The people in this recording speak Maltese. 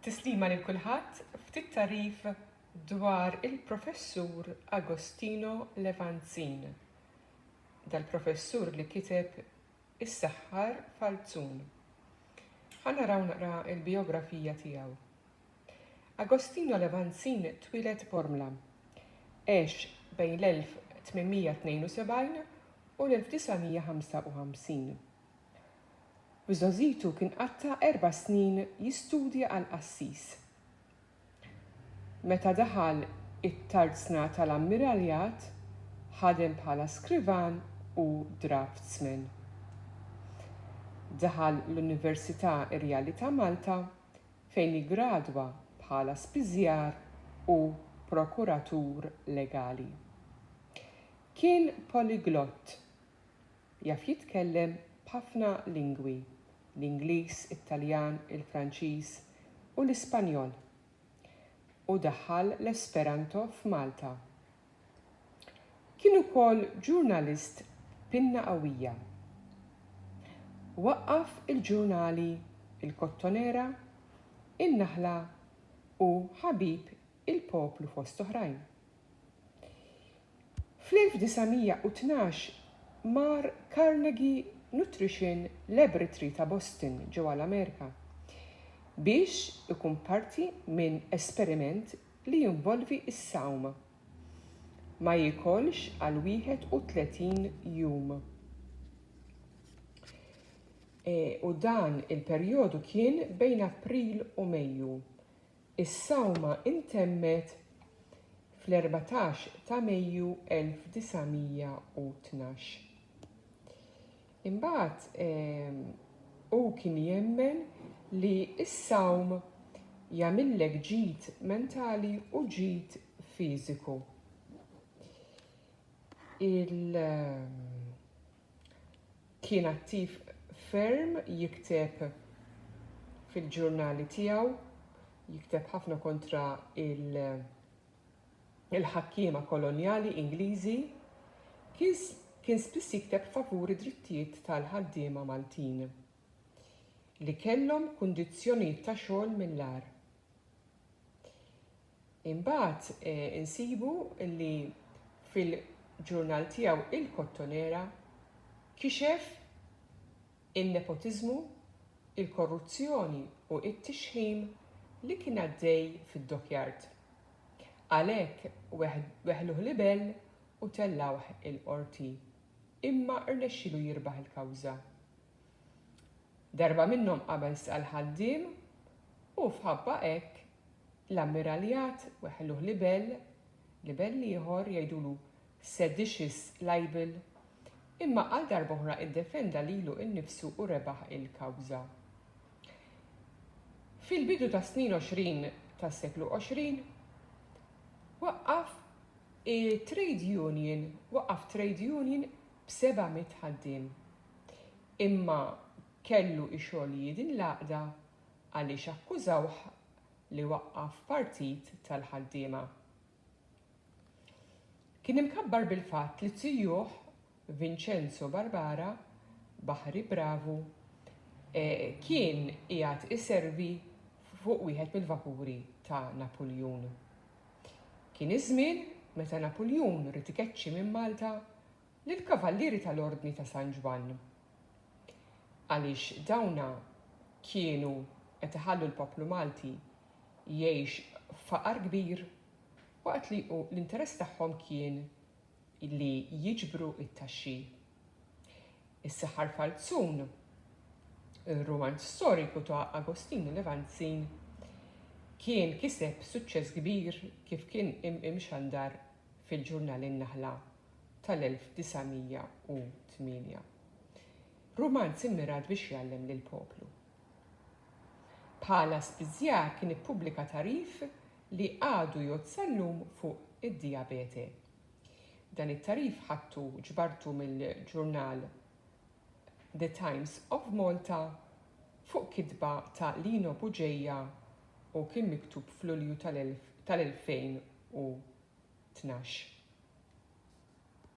Tislima lil kulħadd ftit tarif dwar il-professur Agostino Levanzin, dal-professur li kiteb Is-Seħħar Falzun. Ħanaraw naqra il-biografija tiegħu. Agostino Levanzin twilet Pormla, għex bejn l-1872 u l-1955. B'żożitu kien qatta 4 snin jistudja għall-qassis. Meta daħal it-tard sna tal-ammiraljat, ħadem bħala skrivan u draftsman. Daħal l-Università Irjali ta' Malta fejn igradwa bħala spiżjar u prokuratur legali. Kien poliglott, jaf jitkellem b'ħafna lingwi, l-Ingliż, it-Taljan, il-Franċiż u l-Ispanjol, u daħħal l-Esperanto f'Malta. Kien ukoll ġurnalist pinna qawwija. Waqqaf il-ġurnali Il-Kottonera, In-Naħla u Ħabib il-Poplu fost oħrajn. Fl-1912 mar Carnegie Nutrition Laboratory ta' Boston ġewwa l-Amerika biex ikun parti minn esperiment li jinvolvi is-sawm. Ma jikolx għal 31 jum. U dan il-perjodu kien bejn April u Mejju. Is-sawma intemmet fl-14 ta' Mejju 1912. Imbagħad u kien jemmen li s-sawm jagħmillek ġid mentali u ġid fiżiku. Kien attiv ferm jikteb fil-ġurnali tiegħu, jikteb ħafna kontra il-ħakkiema kolonjali Ingliżi, kien spiss jikteb favur id-drittijiet tal-ħaddiema Maltin li kellhom kundizzjonijiet ta' xogħol mill-ar. Imbagħad insibu li fil-ġurnal tiegħu Il-Kottonera kixef in-nepotiżmu, il-korruzzjoni u t-tixħim li kien għaddej fid-dokjard. Għalhekk weħluh libel u tellawh il-qorti, imma rnexxielu jirbaħ il-kawża. Darba minnhom qabel saqal ħaddiem u fħabba hekk l-ammiraljat weħluh libel ieħor jgħidulu seditious libel, imma għal darba oħra iddefenda lilu innifsu u rebaħ il-kawża. Fil-bidu ta' snin 20 tas-seklu 20 waqqaf trade union b'700 ħaddiem. Imma kellu ix-xogħol jidin l-għaqda għaliex akkużawh li waqqaf partit tal-ħaddiema. Kien imkabbar bil-fatt li tijjuh Vincenzo Barbara, Baħri Bravu, kien qiegħed iservi fuq wieħed mill-vapuri ta' Napoleon. Kien iż-żmien meta Napoleon rid ikeċċi minn Malta lill-kavallieri tal-Ordni ta' San Ġwan. Għaliex dawna kienu qed iħallu l-poplu Malti jgħix faqar kbir waqt li l-interess tagħhom kien li jiġbru it-taxxi. Is-Seħħar Falzun, ir-roman storiku ta' Agostino Levanzin, kien kiseb suċċess kbir kif kien imxandar fil-ġurnal In-Naħla tal-1908. Romanz immirat biex jgħallem lill-poplu. Bħala spiżjar kien ippubblika tarif li għadu jotsallum fuq id-diabete. Dan it-tarif ħadtu ġbartu mill-ġurnal The Times of Malta fuq kitba ta' Lino Buġejja u kien miktub f'Lulju tal-2012.